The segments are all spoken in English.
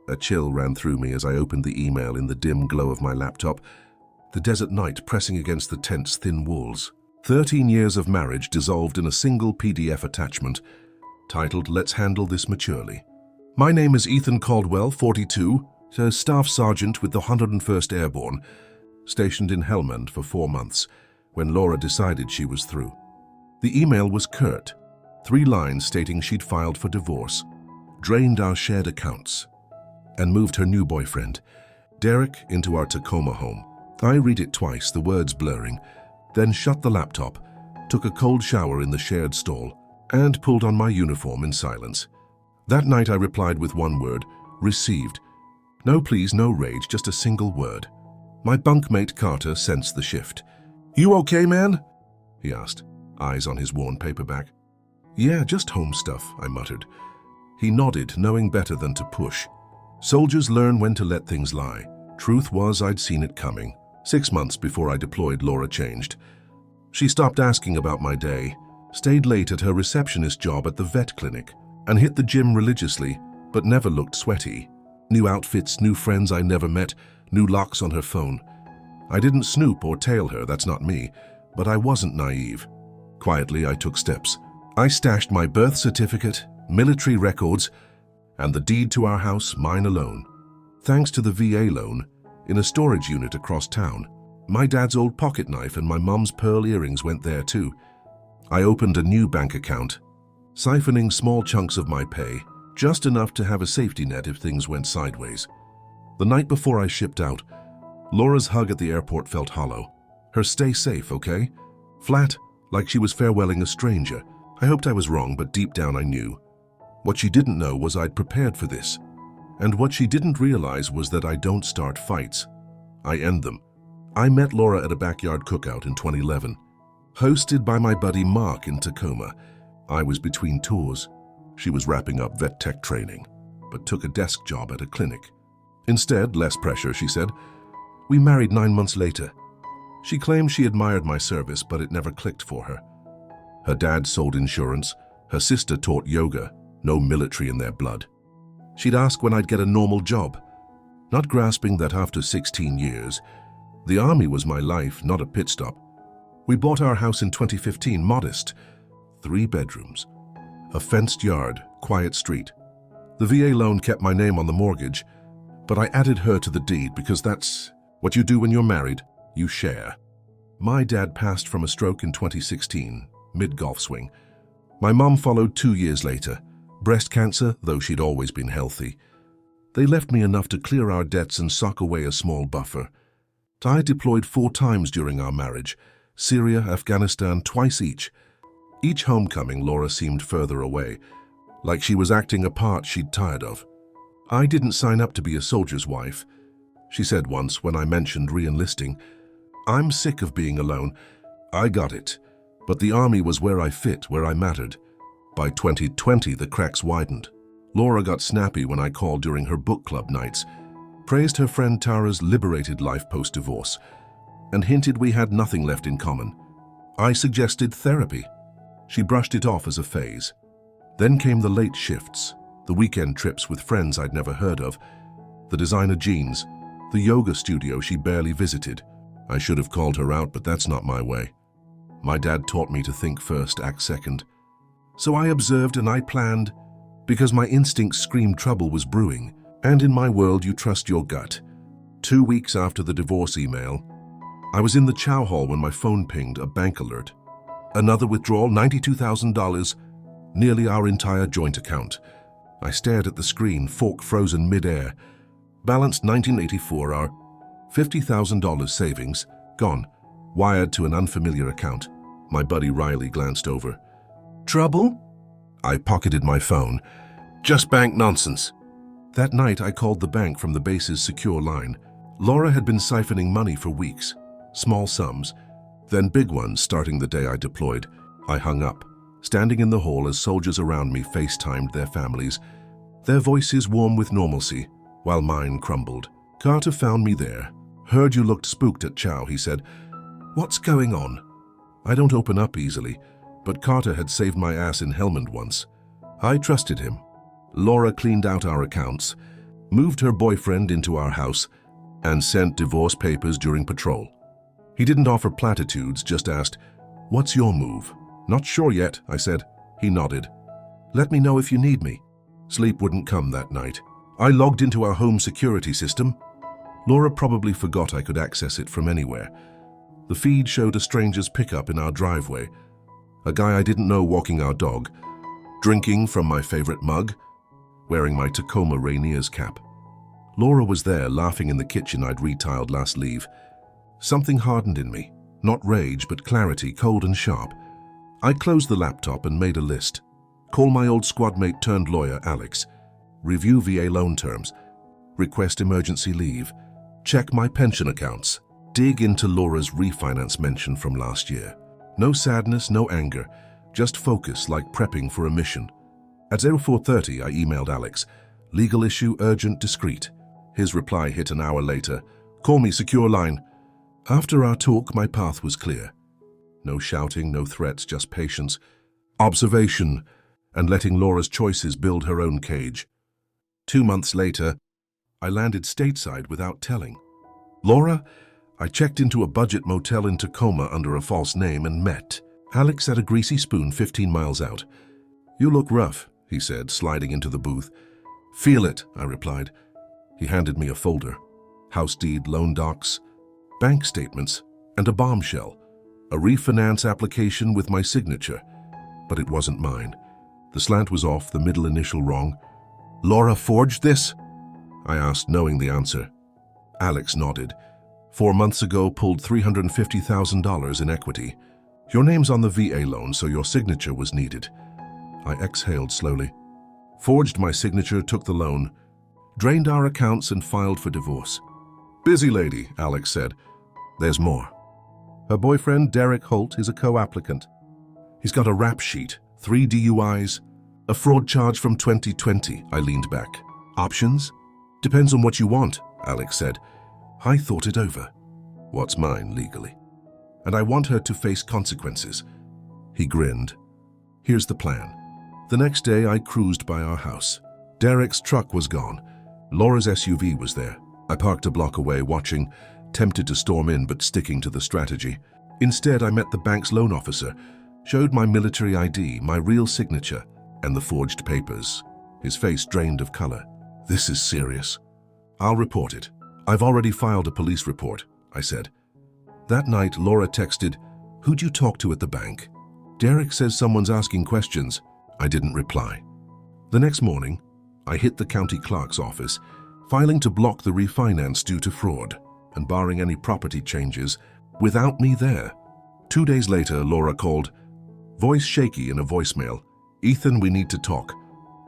A chill ran through me as I opened the email in the dim glow of my laptop, the desert night pressing against the tent's thin walls. 13 years of marriage dissolved in a single PDF attachment, titled "Let's Handle This Maturely." My name is Ethan Caldwell, 42, a Staff Sergeant with the 101st Airborne, stationed in Helmand for 4 months, when Laura decided she was through. The email was curt, 3 lines stating she'd filed for divorce, drained our shared accounts, and moved her new boyfriend, Derek, into our Tacoma home. I read it twice, the words blurring, then shut the laptop, took a cold shower in the shared stall, and pulled on my uniform in silence. That night I replied with one word, "Received." No please, no rage, just a single word. My bunkmate Carter sensed the shift. "You okay, man?" he asked, eyes on his worn paperback. "Yeah, just home stuff," I muttered. He nodded, knowing better than to push. Soldiers learn when to let things lie. Truth was, I'd seen it coming. 6 months before I deployed, Laura changed. She stopped asking about my day, stayed late at her receptionist job at the vet clinic, and hit the gym religiously, but never looked sweaty. New outfits, new friends I never met, new locks on her phone. I didn't snoop or tail her, that's not me, but I wasn't naive. Quietly, I took steps. I stashed my birth certificate, military records, and the deed to our house, mine alone. Thanks to the VA loan, in a storage unit across town. My dad's old pocket knife and my mum's pearl earrings went there too. I opened a new bank account, siphoning small chunks of my pay, just enough to have a safety net if things went sideways. The night before I shipped out, Laura's hug at the airport felt hollow. Her "stay safe, okay?" Flat, like she was farewelling a stranger. I hoped I was wrong, but deep down I knew. What she didn't know was I'd prepared for this. And what she didn't realize was that I don't start fights. I end them. I met Laura at a backyard cookout in 2011, hosted by my buddy Mark in Tacoma. I was between tours. She was wrapping up vet tech training, but took a desk job at a clinic. Instead, less pressure, she said. We married 9 months later. She claimed she admired my service, but it never clicked for her. Her dad sold insurance. Her sister taught yoga. No military in their blood. She'd ask when I'd get a normal job, not grasping that after 16 years, the army was my life, not a pit stop. We bought our house in 2015, modest, 3 bedrooms, a fenced yard, quiet street. The VA loan kept my name on the mortgage, but I added her to the deed because that's what you do when you're married, you share. My dad passed from a stroke in 2016, mid-golf swing. My mum followed 2 years later. Breast cancer, though she'd always been healthy. They left me enough to clear our debts and sock away a small buffer. I deployed 4 times during our marriage, Syria, Afghanistan, twice each. Each homecoming, Laura seemed further away, like she was acting a part she'd tired of. I didn't sign up to be a soldier's wife. She said once when I mentioned re-enlisting, "I'm sick of being alone." I got it, but the army was where I fit, where I mattered. By 2020, the cracks widened. Laura got snappy when I called during her book club nights, praised her friend Tara's liberated life post-divorce, and hinted we had nothing left in common. I suggested therapy. She brushed it off as a phase. Then came the late shifts, the weekend trips with friends I'd never heard of, the designer jeans, the yoga studio she barely visited. I should have called her out, but that's not my way. My dad taught me to think first, act second. So I observed and I planned, because my instincts screamed trouble was brewing, and in my world you trust your gut. 2 weeks after the divorce email, I was in the chow hall when my phone pinged a bank alert. Another withdrawal, $92,000, nearly our entire joint account. I stared at the screen, fork frozen mid-air. Balanced 1984, our $50,000 savings, gone, wired to an unfamiliar account. My buddy Riley glanced over. "Trouble?" I pocketed my phone. "Just bank nonsense." That night I called the bank from the base's secure line. Laura had been siphoning money for weeks, small sums, then big ones starting the day I deployed. I hung up, standing in the hall as soldiers around me FaceTimed their families, their voices warm with normalcy, while mine crumbled. Carter found me there. "Heard you looked spooked at chow," he said. "What's going on?" I don't open up easily, but Carter had saved my ass in Helmand once. I trusted him. Laura cleaned out our accounts, moved her boyfriend into our house, and sent divorce papers during patrol. He didn't offer platitudes, just asked, "What's your move?" "Not sure yet," I said. He nodded. "Let me know if you need me." Sleep wouldn't come that night. I logged into our home security system. Laura probably forgot I could access it from anywhere. The feed showed a stranger's pickup in our driveway, a guy I didn't know walking our dog, drinking from my favorite mug, wearing my Tacoma Rainiers cap. Laura was there, laughing in the kitchen I'd retiled last leave. Something hardened in me, not rage, but clarity, cold and sharp. I closed the laptop and made a list. Call my old squad mate turned lawyer, Alex. Review VA loan terms. Request emergency leave. Check my pension accounts. Dig into Laura's refinance mention from last year. No sadness, no anger, just focus like prepping for a mission. At 04:30, I emailed Alex. Legal issue, urgent, discreet. His reply hit an hour later. Call me, secure line. After our talk, my path was clear. No shouting, no threats, just patience, observation, and letting Laura's choices build her own cage. 2 months later, I landed stateside without telling. Laura, I checked into a budget motel in Tacoma under a false name and met Alex at a Greasy Spoon 15 miles out. "You look rough," he said, sliding into the booth. "Feel it," I replied. He handed me a folder. House deed, loan docs, bank statements, and a bombshell. A refinance application with my signature. But it wasn't mine. The slant was off, the middle initial wrong. "Laura forged this?" I asked, knowing the answer. Alex nodded. 4 months ago, pulled $350,000 in equity. "Your name's on the VA loan, so your signature was needed." I exhaled slowly. Forged my signature, took the loan, drained our accounts, and filed for divorce. "Busy lady," Alex said. "There's more. Her boyfriend, Derek Holt, is a co-applicant. He's got a rap sheet, 3 DUIs, a fraud charge from 2020. I leaned back. "Options?" "Depends on what you want," Alex said. I thought it over. "What's mine, legally? And I want her to face consequences." He grinned. "Here's the plan." The next day, I cruised by our house. Derek's truck was gone. Laura's SUV was there. I parked a block away, watching, tempted to storm in but sticking to the strategy. Instead, I met the bank's loan officer, showed my military ID, my real signature, and the forged papers. His face drained of color. "This is serious." "I'll report it. I've already filed a police report," I said. That night, Laura texted, "Who'd you talk to at the bank?" "Derek says someone's asking questions." I didn't reply. The next morning, I hit the county clerk's office, filing to block the refinance due to fraud and barring any property changes without me there. 2 days later, Laura called, voice shaky in a voicemail. "Ethan, we need to talk.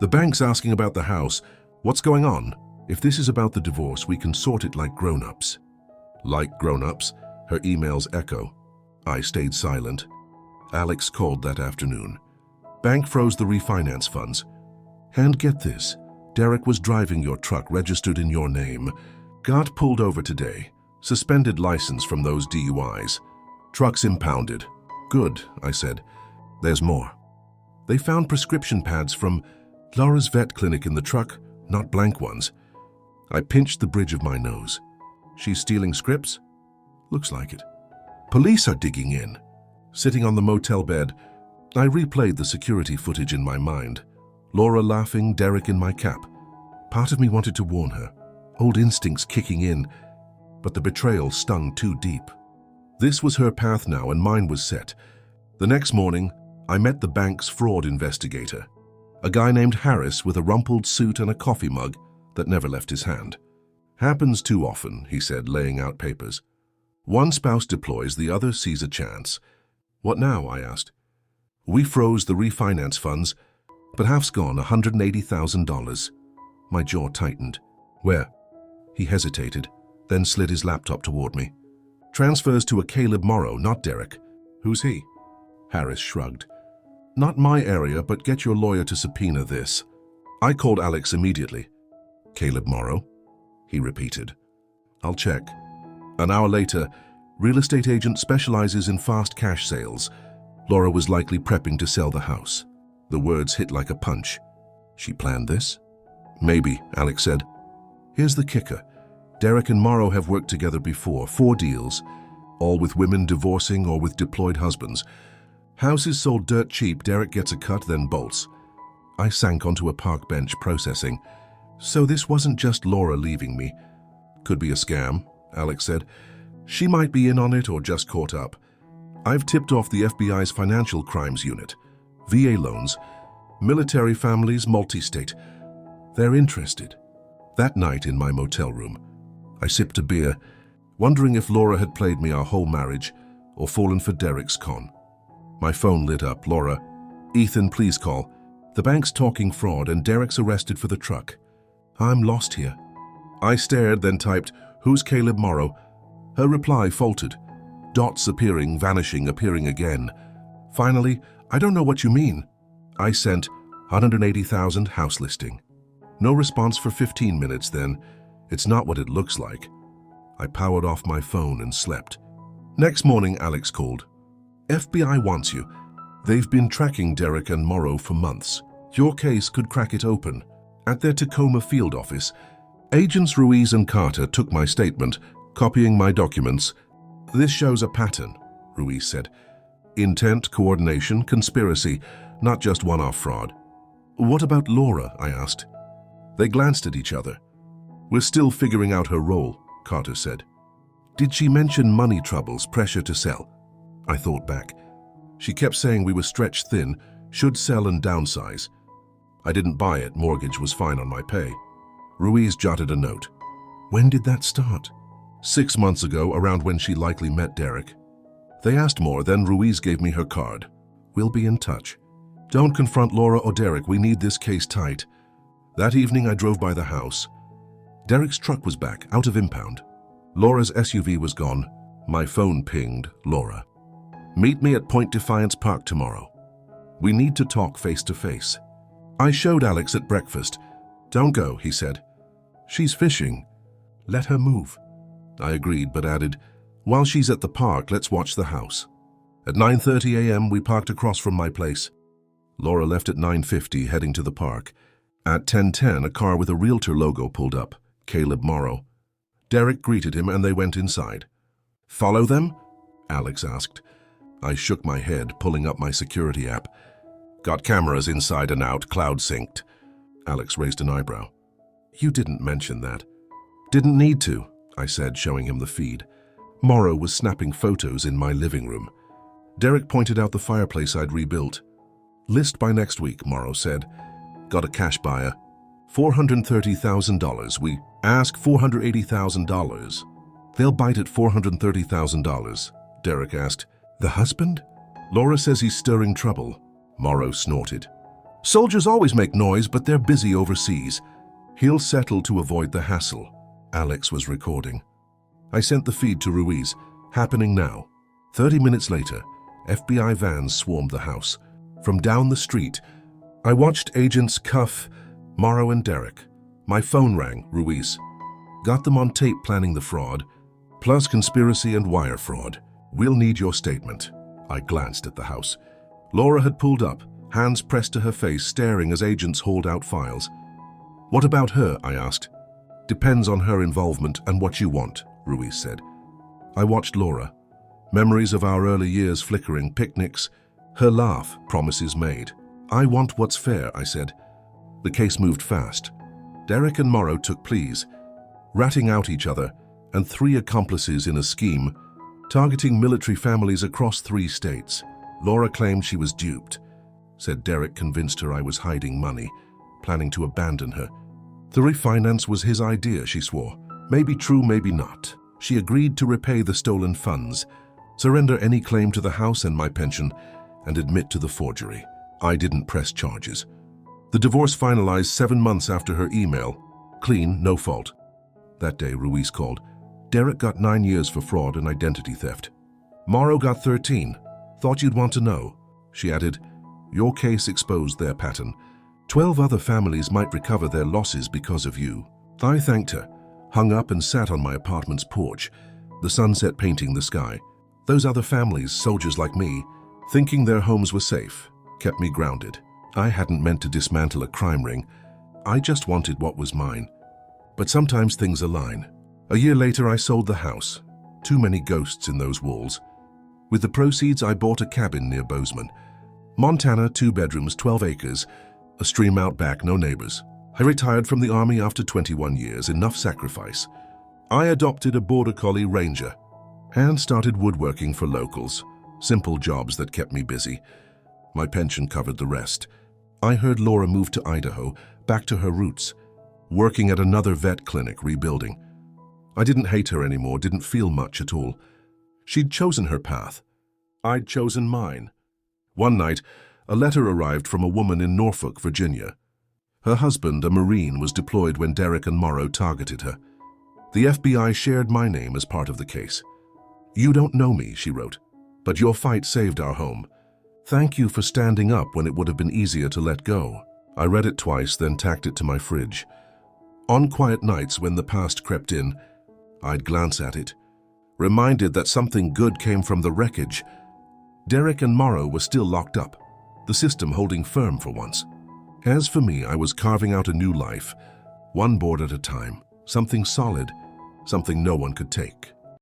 The bank's asking about the house. What's going on? If this is about the divorce, we can sort it like grown-ups." Like grown-ups, her emails echo. I stayed silent. Alex called that afternoon. Bank froze the refinance funds. And get this, Derek was driving your truck registered in your name. Got pulled over today. Suspended license from those DUIs. Truck's impounded. "Good," I said. "There's more." They found prescription pads from Laura's vet clinic in the truck, not blank ones. I pinched the bridge of my nose. "She's stealing scripts?" "Looks like it." "Police are digging in." Sitting on the motel bed, I replayed the security footage in my mind. Laura laughing, Derek in my cap. Part of me wanted to warn her, old instincts kicking in, but the betrayal stung too deep. This was her path now, and mine was set. The next morning, I met the bank's fraud investigator, a guy named Harris with a rumpled suit and a coffee mug that never left his hand. "Happens too often," he said, laying out papers. "One spouse deploys, the other sees a chance." "What now?" I asked. "We froze the refinance funds, but half's gone, $180,000. My jaw tightened. "Where?" He hesitated, then slid his laptop toward me. "Transfers to a Caleb Morrow, not Derek." "Who's he?" Harris shrugged. "Not my area, but get your lawyer to subpoena this." I called Alex immediately. "Caleb Morrow?" he repeated. "I'll check." An hour later, real estate agent specializes in fast cash sales. Laura was likely prepping to sell the house. The words hit like a punch. She planned this? "Maybe," Alex said. Here's the kicker. Derek and Morrow have worked together before, 4 deals, all with women divorcing or with deployed husbands. Houses sold dirt cheap, Derek gets a cut, then bolts. I sank onto a park bench, processing. So this wasn't just Laura leaving me. Could be a scam, Alex said. She might be in on it or just caught up. I've tipped off the FBI's financial crimes unit. VA loans, military families, multi-state. They're interested. That night in my motel room, I sipped a beer, wondering if Laura had played me our whole marriage or fallen for Derek's con. My phone lit up. Laura, Ethan, please call. The bank's talking fraud and Derek's arrested for the truck. I'm lost here. I stared, then typed, who's Caleb Morrow? Her reply faltered. Dots appearing, vanishing, appearing again. Finally, I don't know what you mean. I sent 180,000 house listing. No response for 15 minutes then. It's not what it looks like. I powered off my phone and slept. Next morning, Alex called. FBI wants you. They've been tracking Derek and Morrow for months. Your case could crack it open. At their Tacoma field office, Agents Ruiz and Carter took my statement, copying my documents. This shows a pattern, Ruiz said. Intent, coordination, conspiracy, not just one-off fraud. What about Laura? I asked. They glanced at each other. We're still figuring out her role, Carter said. Did she mention money troubles, pressure to sell? I thought back. She kept saying we were stretched thin, should sell and downsize. I didn't buy it, mortgage was fine on my pay. Ruiz jotted a note. When did that start? 6 months ago, around when she likely met Derek. They asked more, then Ruiz gave me her card. We'll be in touch. Don't confront Laura or Derek, we need this case tight. That evening I drove by the house. Derek's truck was back, out of impound. Laura's SUV was gone. My phone pinged, Laura. Meet me at Point Defiance Park tomorrow. We need to talk face to face. I showed Alex at breakfast. Don't go, he said. She's fishing. Let her move. I agreed, but added, while she's at the park, let's watch the house. At 9:30 a.m., we parked across from my place. Laura left at 9:50, heading to the park. At 10:10, a car with a realtor logo pulled up, Caleb Morrow. Derek greeted him and they went inside. Follow them? Alex asked. I shook my head, pulling up my security app. Got cameras inside and out, cloud synced. Alex raised an eyebrow. You didn't mention that. Didn't need to, I said, showing him the feed. Morrow was snapping photos in my living room. Derek pointed out the fireplace I'd rebuilt. List by next week, Morrow said. Got a cash buyer. $430,000. We ask $480,000. They'll bite at $430,000, Derek asked. The husband? Laura says he's stirring trouble. Morrow snorted. Soldiers always make noise, but they're busy overseas. He'll settle to avoid the hassle. Alex was recording. I sent the feed to Ruiz. Happening now. 30 minutes later, FBI vans swarmed the house. From down the street, I watched agents cuff Morrow and Derek. My phone rang, Ruiz. Got them on tape planning the fraud, plus conspiracy and wire fraud. We'll need your statement. I glanced at the house. Laura had pulled up, hands pressed to her face, staring as agents hauled out files. What about her? I asked. Depends on her involvement and what you want, Ruiz said. I watched Laura. Memories of our early years flickering, picnics, her laugh, promises made. I want what's fair, I said. The case moved fast. Derek and Morrow took pleas, ratting out each other, and 3 accomplices in a scheme, targeting military families across 3 states. Laura claimed she was duped. Said Derek convinced her I was hiding money, planning to abandon her. The refinance was his idea, she swore. Maybe true, maybe not. She agreed to repay the stolen funds, surrender any claim to the house and my pension, and admit to the forgery. I didn't press charges. The divorce finalized 7 months after her email. Clean, no fault. That day, Ruiz called. Derek got 9 years for fraud and identity theft. Morrow got 13. Thought you'd want to know. She added, your case exposed their pattern. 12 other families might recover their losses because of you. I thanked her, hung up and sat on my apartment's porch, the sunset painting the sky. Those other families, soldiers like me, thinking their homes were safe, kept me grounded. I hadn't meant to dismantle a crime ring. I just wanted what was mine. But sometimes things align. A year later, I sold the house. Too many ghosts in those walls. With the proceeds, I bought a cabin near Bozeman. Montana, 2 bedrooms, 12 acres, a stream out back, no neighbors. I retired from the Army after 21 years, enough sacrifice. I adopted a Border Collie Ranger and started woodworking for locals, simple jobs that kept me busy. My pension covered the rest. I heard Laura moved to Idaho, back to her roots, working at another vet clinic, rebuilding. I didn't hate her anymore, didn't feel much at all. She'd chosen her path. I'd chosen mine. One night, a letter arrived from a woman in Norfolk, Virginia. Her husband, a Marine, was deployed when Derek and Morrow targeted her. The FBI shared my name as part of the case. "You don't know me," she wrote, "but your fight saved our home. Thank you for standing up when it would have been easier to let go." I read it twice, then tacked it to my fridge. On quiet nights when the past crept in, I'd glance at it, reminded that something good came from the wreckage. Derek and Morrow were still locked up, the system holding firm for once. As for me, I was carving out a new life, one board at a time, something solid, something no one could take.